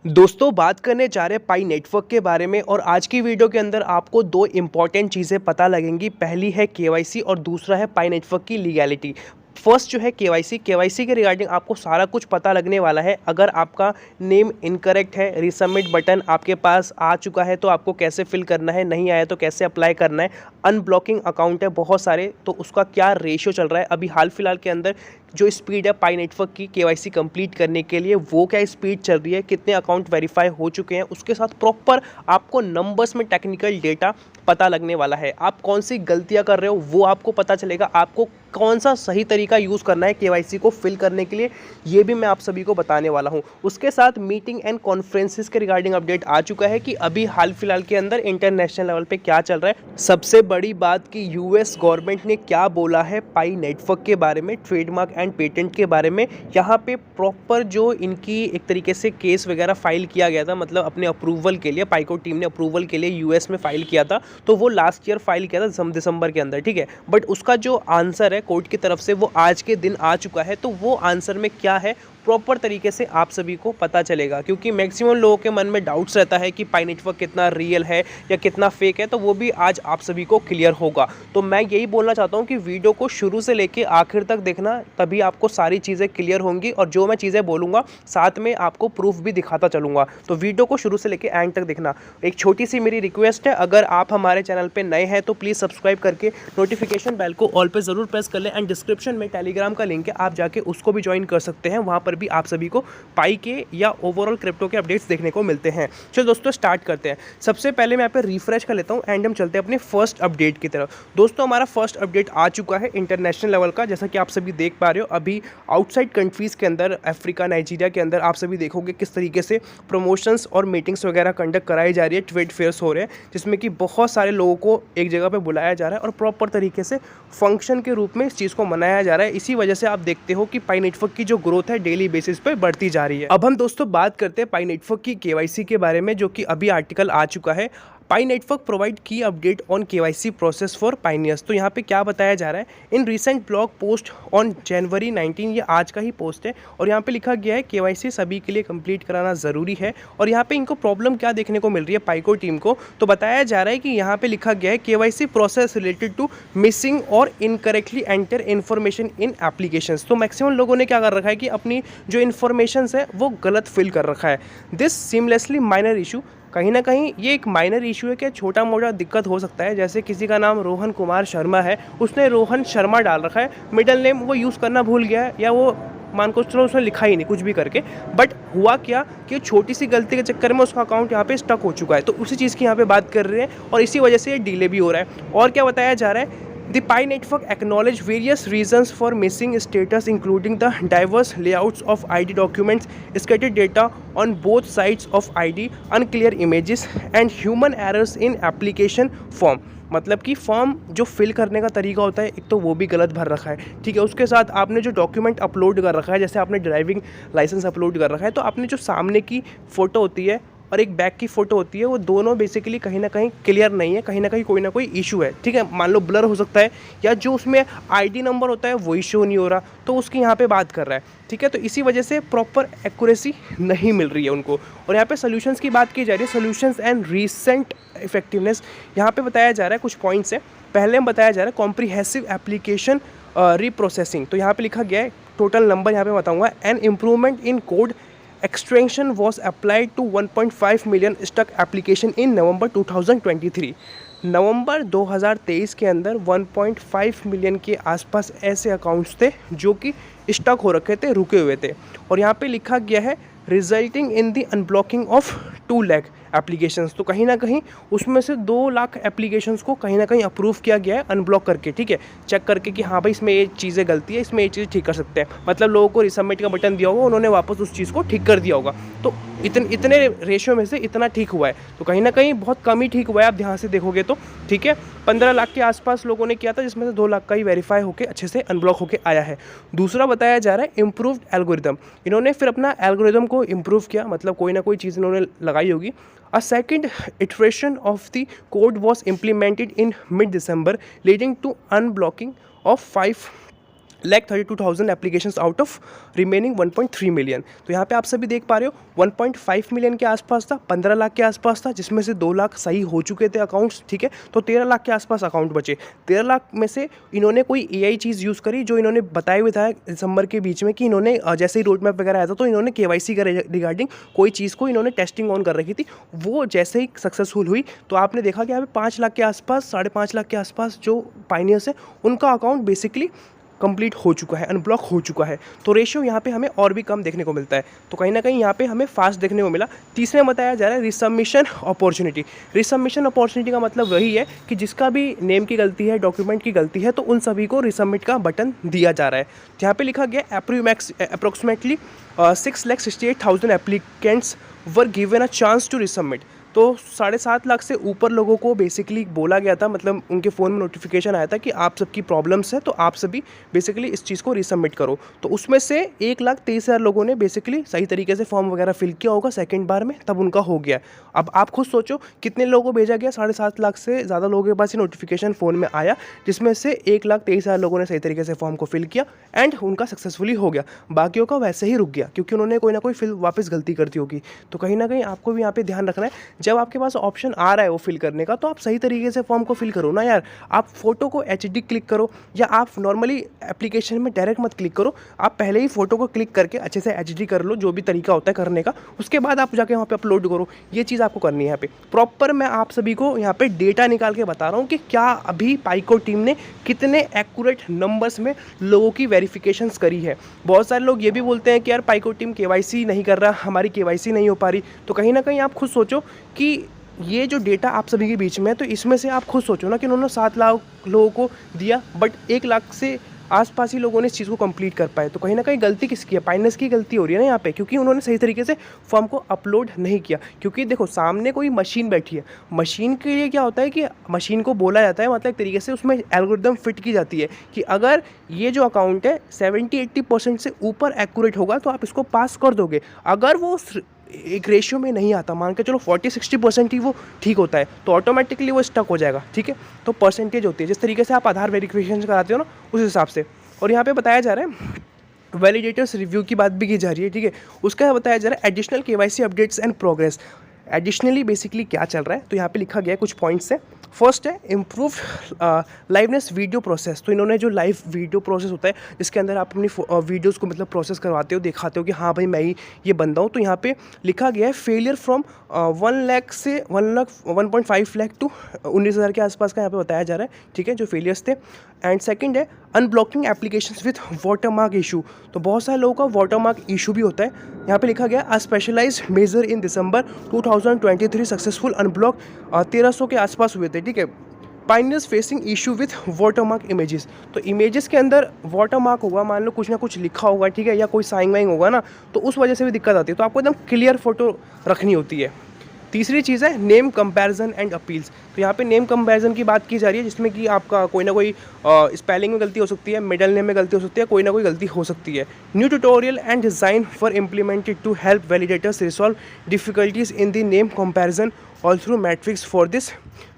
दोस्तों बात करने जा रहे हैं पाई नेटवर्क के बारे में और आज की वीडियो के अंदर आपको दो इंपॉर्टेंट चीज़ें पता लगेंगी। पहली है केवाईसी और दूसरा है पाई नेटवर्क की लीगैलिटी। फर्स्ट जो है केवाईसी के रिगार्डिंग आपको सारा कुछ पता लगने वाला है। अगर आपका नेम इनकरेक्ट है, रीसबमिट बटन आपके पास आ चुका है तो आपको कैसे फिल करना है, नहीं आया तो कैसे अप्लाई करना है, अनब्लॉकिंग अकाउंट है बहुत सारे तो उसका क्या रेशियो चल रहा है, अभी हाल फिलहाल के अंदर जो स्पीड है पाई नेटवर्क की केवाईसी कंप्लीट करने के लिए वो क्या स्पीड चल रही है, कितने अकाउंट वेरीफाई हो चुके हैं, उसके साथ प्रॉपर आपको नंबर्स में टेक्निकल डेटा पता लगने वाला है। आप कौन सी गलतियां कर रहे हो वो आपको पता चलेगा, आपको कौन सा सही तरीका यूज़ करना है केवाईसी को फिल करने के लिए, ये भी मैं आप सभी को बताने वाला हूं। उसके साथ मीटिंग एंड कॉन्फ्रेंसेस के रिगार्डिंग अपडेट आ चुका है कि अभी हाल फिलहाल के अंदर इंटरनेशनल लेवल पे क्या चल रहा है। सबसे बड़ी बात कि यूएस गवर्नमेंट ने क्या बोला है पाई नेटवर्क के बारे में, ट्रेडमार्क एंड पेटेंट के बारे में। यहाँ पे प्रॉपर जो इनकी एक तरीके से केस वगैरह फाइल किया गया था, मतलब अपने अप्रूवल के लिए, पाईको टीम ने अप्रूवल के लिए यूएस में फाइल किया था, तो वो लास्ट ईयर फाइल किया था दिसंबर के अंदर, ठीक है। बट उसका जो आंसर है कोर्ट की तरफ से वो आज के दिन आ चुका है, तो वो आंसर में क्या है प्रॉपर तरीके से आप सभी को पता चलेगा, क्योंकि मैक्सिमम लोगों के मन में डाउट्स रहता है कि पाई नेटवर्क कितना रियल है या कितना फेक है, तो वो भी आज आप सभी को क्लियर होगा। तो मैं यही बोलना चाहता हूँ कि वीडियो को शुरू से लेके आखिर तक देखना, तभी आपको सारी चीज़ें क्लियर होंगी और जो मैं चीज़ें बोलूँगा साथ में आपको प्रूफ भी दिखाता चलूँगा। तो वीडियो को शुरू से लेके एंड तक देखना। एक छोटी सी मेरी रिक्वेस्ट है, अगर आप हमारे चैनल पर नए हैं तो प्लीज़ सब्सक्राइब करके नोटिफिकेशन बेल को ऑल पे ज़रूर प्रेस कर लें एंड डिस्क्रिप्शन में टेलीग्राम का लिंक है, आप जाके उसको भी ज्वाइन कर सकते हैं। वहाँ पर भी आप सभी को पाई के या ओवरऑल क्रिप्टो के अपडेट्स देखने को मिलते हैं। चलो दोस्तों स्टार्ट करते हैं। सबसे पहले मैं यहाँ पे रिफ्रेश कर लेता हूँ एंड हम चलते हैं अपने फर्स्ट अपडेट की तरफ। दोस्तों हमारा फर्स्ट अपडेट आ चुका है इंटरनेशनल लेवल का, जैसा कि आप सभी देख पा रहे हो। अभी आउटसाइड कंट्रीज़ के अंदर, अफ्रीका, नाइजीरिया के अंदर आप सभी देखोगे किस तरीके से प्रमोशंस और मीटिंग्स वगैरह कंडक्ट कराई जा रही है, ट्रेड फेयर्स हो रहे हैं, जिसमें कि बहुत सारे लोगों को एक जगह पर बुलाया जा रहा है और प्रॉपर तरीके से फंक्शन के रूप में इस चीज़ को मनाया जा रहा है। इसी वजह से आप देखते हो कि पाई नेटवर्क की जो ग्रोथ है डेली बेसिस पे बढ़ती जा रही है। अब हम दोस्तों बात करते हैं पाई नेटवर्क की केवाईसी के बारे में, जो कि अभी आर्टिकल आ चुका है। पाई नेटवर्क प्रोवाइड की update on KYC process for Pioneers. तो यहाँ पे क्या बताया जा रहा है, in recent blog post on January 19, ये आज का ही पोस्ट है और यहाँ पे लिखा गया है केवाईसी सभी के लिए कंप्लीट कराना ज़रूरी है। और यहाँ पे इनको प्रॉब्लम क्या देखने को मिल रही है पाईको टीम को, तो बताया जा रहा है कि यहाँ पे लिखा गया है KYC process related to missing और incorrectly enter information in applications. तो मैक्सिमम लोगों ने क्या कर रखा है कि अपनी जो इन्फॉर्मेशन है वो गलत फिल कर रखा है। दिस सीमलेसली माइनर इशू, कहीं ना कहीं ये एक माइनर इशू है कि छोटा मोटा दिक्कत हो सकता है। जैसे किसी का नाम रोहन कुमार शर्मा है, उसने रोहन शर्मा डाल रखा है, मिडिल नेम वो यूज़ करना भूल गया है, या वो मान को चलो उसने लिखा ही नहीं कुछ भी करके, बट हुआ क्या कि छोटी सी गलती के चक्कर में उसका अकाउंट यहाँ पे स्टक हो चुका है। तो उसी चीज़ की यहाँ पे बात कर रहे हैं और इसी वजह से ये डिले भी हो रहा है। और क्या बताया जा रहा है, The Pi network acknowledge various reasons for missing status, including the diverse layouts of ID documents, scattered data on both sides of ID, unclear images, and human errors in application form। मतलब कि form जो fill करने का तरीका होता है, एक तो वो भी गलत भर रखा है, ठीक है। उसके साथ आपने जो डॉक्यूमेंट अपलोड कर रखा है, जैसे आपने ड्राइविंग लाइसेंस अपलोड कर रखा है, तो आपने जो सामने की फ़ोटो होती है और एक बैक की फ़ोटो होती है, वो दोनों बेसिकली कहीं ना कहीं क्लियर नहीं है, कहीं ना कोई इशू है, ठीक है। मान लो ब्लर हो सकता है, या जो उसमें आईडी नंबर होता है वही शो नहीं हो रहा, तो उसकी यहाँ पे बात कर रहा है, ठीक है। तो इसी वजह से प्रॉपर एक्यूरेसी नहीं मिल रही है उनको। और यहाँ पे सोल्यूशंस की बात की जा रही है, सोल्यूशंस एंड रीसेंट इफेक्टिवनेस। यहाँ पे बताया जा रहा है कुछ पॉइंट्स है। पहले में बताया जा रहा है कॉम्प्रिहेंसिव एप्लीकेशन रीप्रोसेसिंग। तो यहाँ पे लिखा गया है, टोटल नंबर यहाँ पे बताऊँगा, an improvement in code extraction was applied to 1.5 million stuck application in November 2023। नवंबर 2023 के अंदर 1.5 मिलियन के आसपास ऐसे अकाउंट्स थे जो कि स्टक हो रखे थे, रुके हुए थे। और यहाँ पे लिखा गया है resulting in the unblocking of 2 lakh applications. तो कहीं ना कहीं उसमें से 2 लाख एप्लीकेशंस को कहीं ना कहीं अप्रूव किया गया है अनब्लॉक करके, ठीक है, चेक करके कि हाँ भाई इसमें ये चीज़ें गलती है, इसमें ये चीज़ ठीक कर सकते हैं। मतलब लोगों को रिसबमिट का बटन दिया होगा, उन्होंने वापस उस चीज़ को ठीक कर दिया होगा। तो इतने रेशियो में से इतना ठीक हुआ है, तो कहीं ना कहीं बहुत कम ही ठीक हुआ है, आप ध्यान से देखोगे तो, ठीक है। 15 लाख के आसपास लोगों ने किया था, जिसमें से 2 लाख का ही वेरीफाई होकर अच्छे से अनब्लॉक होकर आया है। दूसरा बताया जा रहा है इम्प्रूव्ड एल्गोरिदम। इन्होंने फिर अपना एल्गोरिदम को इम्प्रूव किया, मतलब कोई ना कोई चीज़ इन्होंने लगाई होगी। A second iteration of the code was implemented in mid-December, leading to unblocking of 5 1,32,000 applications out of remaining 1.3 million. तो यहाँ पे आप सभी देख पा रहे हो 1.5 मिलियन के आसपास था, 15 लाख के आसपास था, जिसमें से 2 लाख सही हो चुके थे अकाउंट्स, ठीक है। तो 13 लाख के आसपास अकाउंट बचे। 13 लाख में से इन्होंने कोई AI चीज़ यूज़ करी जो इन्होंने बताए हुए था दिसंबर के बीच में कि इन्होंने जैसे ही रोड मैप वगैरह आया था तो इन्होंने KYC का रिगार्डिंग कोई चीज़ को इन्होंने टेस्टिंग ऑन कर रखी थी। वो जैसे ही सक्सेसफुल हुई तो आपने देखा कि यहाँ पे 5 लाख के आसपास, 5.5 लाख के आसपास जो पायनियर्स है उनका अकाउंट बेसिकली कंप्लीट हो चुका है, अनब्लॉक हो चुका है। तो रेशियो यहाँ पे हमें और भी कम देखने को मिलता है। तो कहीं ना कहीं यहाँ पे हमें फास्ट देखने को मिला। तीसरे में बताया जा रहा है रिसबमिशन अपॉर्चुनिटी। रिसबमिशन अपॉर्चुनिटी का मतलब वही है कि जिसका भी नेम की गलती है, डॉक्यूमेंट की गलती है, तो उन सभी को रिसबमिट का बटन दिया जा रहा है। यहाँ पे लिखा गया approximately 6,68,000 applicants were given a chance to resubmit. तो 7.5 लाख से ऊपर लोगों को बेसिकली बोला गया था, मतलब उनके फ़ोन में नोटिफिकेशन आया था कि आप सबकी प्रॉब्लम्स है तो आप सभी बेसिकली इस चीज़ को रिसबमिट करो। तो उसमें से 1,23,000 लोगों ने बेसिकली सही तरीके से फॉर्म वगैरह फिल किया होगा सेकंड बार में, तब उनका हो गया। अब आप खुद सोचो कितने लोगों को भेजा गया। 7.5 लाख से ज़्यादा लोगों के पास ये नोटिफिकेशन फ़ोन में आया, जिसमें से 1,23,000 लोगों ने सही तरीके से फॉर्म को फिल किया एंड उनका सक्सेसफुली हो गया। बाकियों का वैसे ही रुक गया क्योंकि उन्होंने कोई ना कोई फिल वापस गलती करती होगी। तो कहीं ना कहीं आपको भी यहाँ पे ध्यान रखना है, जब आपके पास ऑप्शन आ रहा है वो फिल करने का तो आप सही तरीके से फॉर्म को फिल करो ना यार। आप फोटो को HD क्लिक करो या आप नॉर्मली एप्लीकेशन में डायरेक्ट मत क्लिक करो। आप पहले ही फोटो को क्लिक करके अच्छे से HD कर लो, जो भी तरीका होता है करने का, उसके बाद आप जाके वहाँ पे अपलोड करो। ये चीज़ आपको करनी है यहाँ पे प्रॉपर। मैं आप सभी को यहाँ पे डेटा निकाल के बता रहा हूँ कि क्या अभी पाइको टीम ने कितने एक्यूरेट नंबर्स में लोगों की वेरिफिकेशंस करी है। बहुत सारे लोग ये भी बोलते हैं कि यार पाइको टीम KYC नहीं कर रहा, हमारी KYC नहीं हो पा रही। तो कहीं ना कहीं आप खुद सोचो कि ये जो डेटा आप सभी के बीच में है, तो इसमें से आप खुद सोचो ना कि उन्होंने 7 लाख लोगों को दिया बट 1 लाख से आसपास ही लोगों ने इस चीज़ को कंप्लीट कर पाए। तो कहीं ना कहीं गलती किसकी है? पाइनस की गलती हो रही है ना यहाँ पे, क्योंकि उन्होंने सही तरीके से फॉर्म को अपलोड नहीं किया। क्योंकि देखो सामने कोई मशीन बैठी है, मशीन के लिए क्या होता है कि मशीन को बोला जाता है, मतलब एक तरीके से उसमें एल्गोरिदम फिट की जाती है कि अगर ये जो अकाउंट है 70-80% से ऊपर एक्यूरेट होगा तो आप इसको पास कर दोगे। अगर वो एक रेशियो में नहीं आता, मान के चलो 40-60% ही वो ठीक होता है, तो ऑटोमेटिकली वो स्टक हो जाएगा। ठीक है, तो परसेंटेज होती है जिस तरीके से आप आधार वेरिफिकेशन कराते हो ना, उस हिसाब से। और यहाँ पे बताया जा रहा है वैलिडेटर्स रिव्यू की बात भी की जा रही है। ठीक है, उसका बताया जा रहा है additional KYC updates and progress. Additionally basically क्या चल रहा है, तो यहाँ पे लिखा गया है कुछ पॉइंट्स है। फर्स्ट है इम्प्रूव लाइवनेस वीडियो प्रोसेस। तो इन्होंने जो लाइव वीडियो प्रोसेस होता है जिसके अंदर आप अपनी वीडियोस को मतलब प्रोसेस करवाते हो, दिखाते हो कि हाँ भाई मैं ही ये बंदा हूँ, तो यहाँ पे लिखा गया है फेलियर फ्रॉम 1 लाख से 1.5 लाख टू 19,000 के आसपास का यहाँ पे बताया जा रहा है। ठीक है, जो फेलियर्स थे। एंड सेकंड है unblocking applications with watermark issue. तो बहुत सारे लोगों का वाटरमार्क इशू भी होता है। यहाँ पे लिखा गया अ specialised measure in December 2023 successful unblock 1300 के आसपास हुए थे। ठीक है, Pioneers facing issue with watermark images. तो इमेजेस के अंदर वाटरमार्क होगा, मान लो कुछ ना कुछ लिखा होगा, ठीक है, या कोई साइन वाइन होगा ना, तो उस वजह से भी दिक्कत आती है। तो आपको एकदम क्लियर फोटो रखनी होती है। तीसरी चीज़ है नेम कंपैरिजन एंड अपील्स। तो यहाँ पे नेम कंपैरिजन की बात की जा रही है, जिसमें कि आपका कोई ना कोई स्पेलिंग में गलती हो सकती है, मिडल नेम में गलती हो सकती है, कोई ना कोई गलती हो सकती है। New tutorial and design for implemented to help validators resolve difficulties in the name comparison all through matrix for this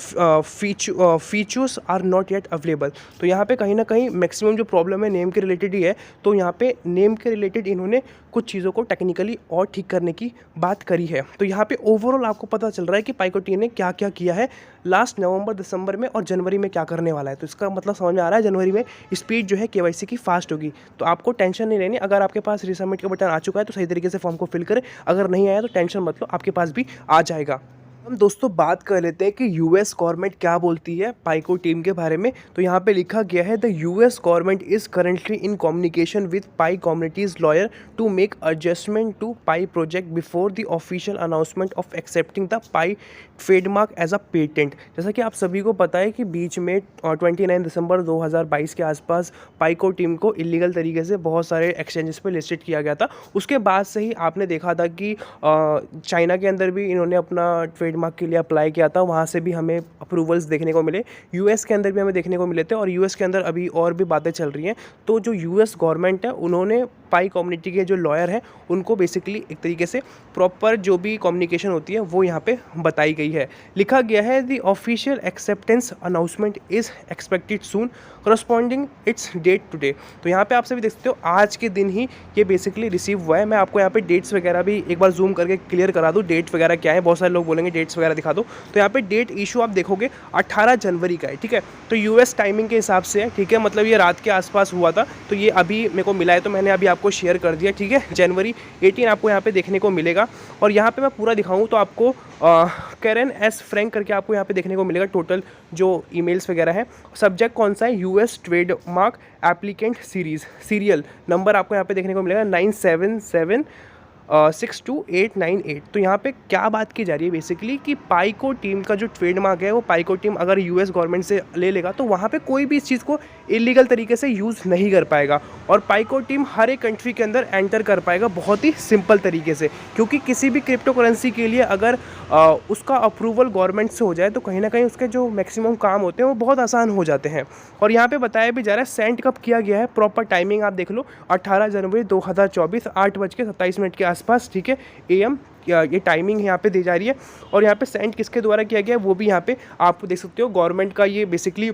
features are not yet available. तो यहाँ पे कहीं ना कहीं मैक्सिमम जो प्रॉब्लम है नेम के रिलेटेड ही है। तो यहाँ पे नेम के रिलेटेड इन्होंने कुछ चीज़ों को टेक्निकली और ठीक करने की बात करी है। तो यहाँ पे ओवरऑल आपको पता चल रहा है कि पाइको टीम ने क्या क्या किया है लास्ट नवंबर, दिसंबर में और जनवरी में क्या करने वाला है। तो इसका मतलब समझ में आ रहा है जनवरी में स्पीड जो है KYC की फास्ट होगी। तो आपको टेंशन नहीं लेनी। अगर आपके पास रिसबमिट का बटन आ चुका है तो सही तरीके से फॉर्म को फिल करें, अगर नहीं आया तो टेंशन मत लो, आपके पास भी आ जाएगा। हम दोस्तों बात कर लेते हैं कि US गवर्नमेंट क्या बोलती है पाइको टीम के बारे में। तो यहाँ पे लिखा गया है the US government is currently in communication with Pi communities lawyer to make adjustment to Pi project before the official announcement of accepting the Pi trademark as a patent. जैसा कि आप सभी को पता है कि बीच में 29 दिसंबर 2022 के आसपास पाइको टीम को इलीगल तरीके से बहुत सारे एक्सचेंजेस पे लिस्टेड किया गया था। उसके बाद से ही आपने देखा था कि चाइना के अंदर भी इन्होंने अपना ट्रेडमार्क के लिए अप्लाई किया था, वहाँ से भी हमें अप्रूवल्स देखने को मिले। यूएस के अंदर भी हमें देखने को मिले थे और यूएस के अंदर अभी और भी बातें चल रही हैं। तो जो यूएस गवर्नमेंट है उन्होंने पाई कम्युनिटी के जो लॉयर हैं उनको बेसिकली एक तरीके से प्रॉपर जो भी कम्युनिकेशन होती है वो यहाँ पे बताई गई है। लिखा गया है the official acceptance announcement is expected soon corresponding its date today. तो यहाँ पे आप सभी देख सकते हो आज के दिन ही ये बेसिकली रिसीव हुआ है। मैं आपको यहाँ पे डेट्स वगैरह भी एक बार जूम करके क्लियर करा दूँ, डेट वगैरह क्या है। बहुत सारे लोग बोलेंगे डेट्स वगैरह दिखा दो, तो यहाँ पे डेट इशू आप देखोगे 18 जनवरी का है, ठीक है। तो यूएस टाइमिंग के हिसाब से है, ठीक है, मतलब ये रात के आसपास हुआ था। तो ये अभी मेरे को मिला है तो मैंने अभी आपको शेयर कर दिया, ठीक है। जनवरी 18 आपको यहाँ पे देखने को मिलेगा। और यहाँ पे मैं पूरा दिखाऊँ तो आपको कैरन एस फ्रैंक करके आपको यहाँ पे देखने को मिलेगा टोटल जो ईमेल्स वगैरह है। सब्जेक्ट कौन सा है, US trademark applicant serial number आपको यहाँ पे देखने को मिलेगा 977-62898। तो यहाँ पे क्या बात की जा रही है बेसिकली कि पाइको टीम का जो ट्रेडमार्क है वो पाइको टीम अगर यूएस गवर्नमेंट से ले लेगा तो वहाँ पे कोई भी इस चीज़ को इलीगल तरीके से यूज़ नहीं कर पाएगा और पाइको टीम हर एक कंट्री के अंदर एंटर कर पाएगा बहुत ही सिंपल तरीके से। क्योंकि किसी भी क्रिप्टो करेंसी के लिए अगर उसका अप्रूवल गवर्नमेंट से हो जाए तो कहीं ना कहीं उसके जो मैक्सिमम काम होते हैं वो बहुत आसान हो जाते हैं। और यहाँ पे बताया भी जा रहा है सेंड कब किया गया है, प्रॉपर टाइमिंग आप देख लो 18 जनवरी 2024 8:27 के आसपास, ठीक है, AM ये टाइमिंग यहाँ पे दी जा रही है। और यहाँ पे सेंड किसके द्वारा किया गया है वो भी यहाँ पे आप देख सकते हो, गवर्नमेंट का ये बेसिकली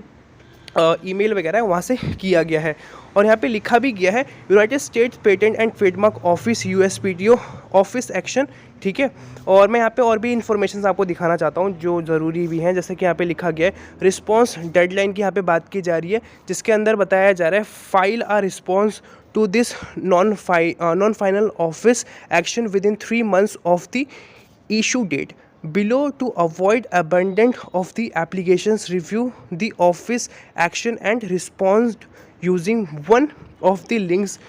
ईमेल वगैरह है वहाँ से किया गया है। और यहाँ पे लिखा भी गया है United states patent and trademark office USPTO office action, ठीक है। और मैं यहाँ पे और भी इन्फॉर्मेशन आपको दिखाना चाहता हूँ जो ज़रूरी भी हैं, जैसे कि यहाँ पे लिखा गया है रिस्पॉन्स डेडलाइन की यहाँ पे बात की जा रही है, जिसके अंदर बताया जा रहा है file a response to this non final office action within 3 months of the issue date below to avoid abandonment of the applications. Review the office action and respond using one of the links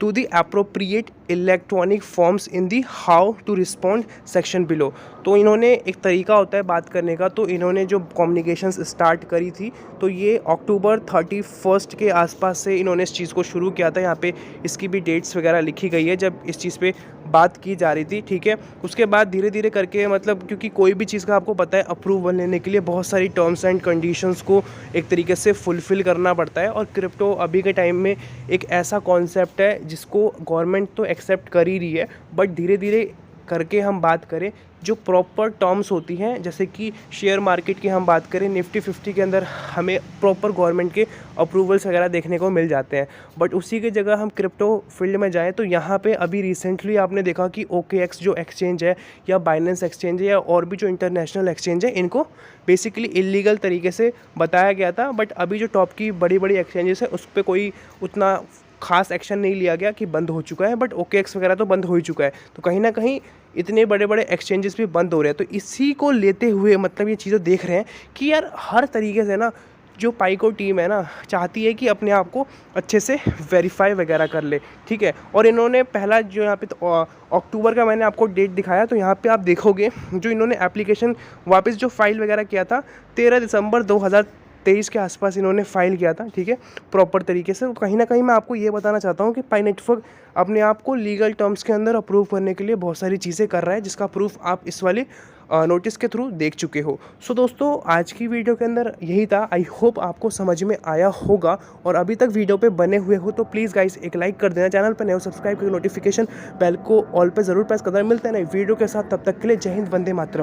to the appropriate electronic forms in the how to respond section below। तो इन्होंने एक तरीका होता है बात करने का, तो इन्होंने जो कम्युनिकेशंस स्टार्ट करी थी तो ये अक्टूबर 31 के आसपास से इन्होंने इस चीज़ को शुरू किया था। यहाँ पे इसकी भी डेट्स वगैरह लिखी गई है जब इस चीज़ पे बात की जा रही थी, ठीक है। उसके बाद धीरे धीरे करके मतलब क्योंकि कोई भी चीज़ का आपको पता है अप्रूवल लेने के लिए बहुत सारी टर्म्स एंड कंडीशंस को एक तरीके से फुलफ़िल करना पड़ता है। और क्रिप्टो अभी के टाइम में एक ऐसा कॉन्सेप्ट है जिसको गवर्नमेंट तो एक्सेप्ट कर ही रही है, बट धीरे धीरे करके हम बात करें जो प्रॉपर टर्म्स होती हैं, जैसे कि शेयर मार्केट की हम बात करें निफ्टी 50 के अंदर हमें प्रॉपर गवर्नमेंट के अप्रूवल्स वगैरह देखने को मिल जाते हैं। बट उसी की जगह हम क्रिप्टो फील्ड में जाएं तो यहाँ पे अभी रिसेंटली आपने देखा कि OKX जो एक्सचेंज है या बाइनेंस एक्सचेंज है या और भी जो इंटरनेशनल एक्सचेंज है इनको बेसिकली इलीगल तरीके से बताया गया था। बट अभी जो टॉप की बड़ी बड़ी एक्सचेंजेस है उस पर कोई उतना खास एक्शन नहीं लिया गया कि बंद हो चुका है, बट OKX वगैरह तो बंद हो ही चुका है। तो कहीं ना कहीं इतने बड़े बड़े एक्सचेंजेस भी बंद हो रहे हैं। तो इसी को लेते हुए मतलब ये चीज़ें देख रहे हैं कि यार हर तरीके से ना जो पाइको टीम है ना चाहती है कि अपने आप को अच्छे से वेरीफाई वगैरह कर ले, ठीक है। और इन्होंने पहला जो यहाँ पे अक्टूबर का मैंने आपको डेट दिखाया, तो यहाँ पे आप देखोगे जो इन्होंने एप्लीकेशन वापस जो फाइल वगैरह किया था 13 दिसंबर 2023 के आसपास इन्होंने फाइल किया था, ठीक है, प्रॉपर तरीके से। तो कहीं ना कहीं मैं आपको ये बताना चाहता हूँ कि पाई नेटवर्क अपने आप को लीगल टर्म्स के अंदर अप्रूव करने के लिए बहुत सारी चीज़ें कर रहा है, जिसका प्रूफ आप इस वाले नोटिस के थ्रू देख चुके हो। सो दोस्तों आज की वीडियो के अंदर यही था। आई होप आपको समझ में आया होगा, और अभी तक वीडियो पे बने हुए हो तो प्लीज़ गाइस एक लाइक कर देना, चैनल पर नए हो सब्सक्राइब करके नोटिफिकेशन बेल को ऑल पे ज़रूर प्रेस करना। मिलते हैं नई वीडियो के साथ, तब तक के लिए जय हिंद, वंदे मातरम।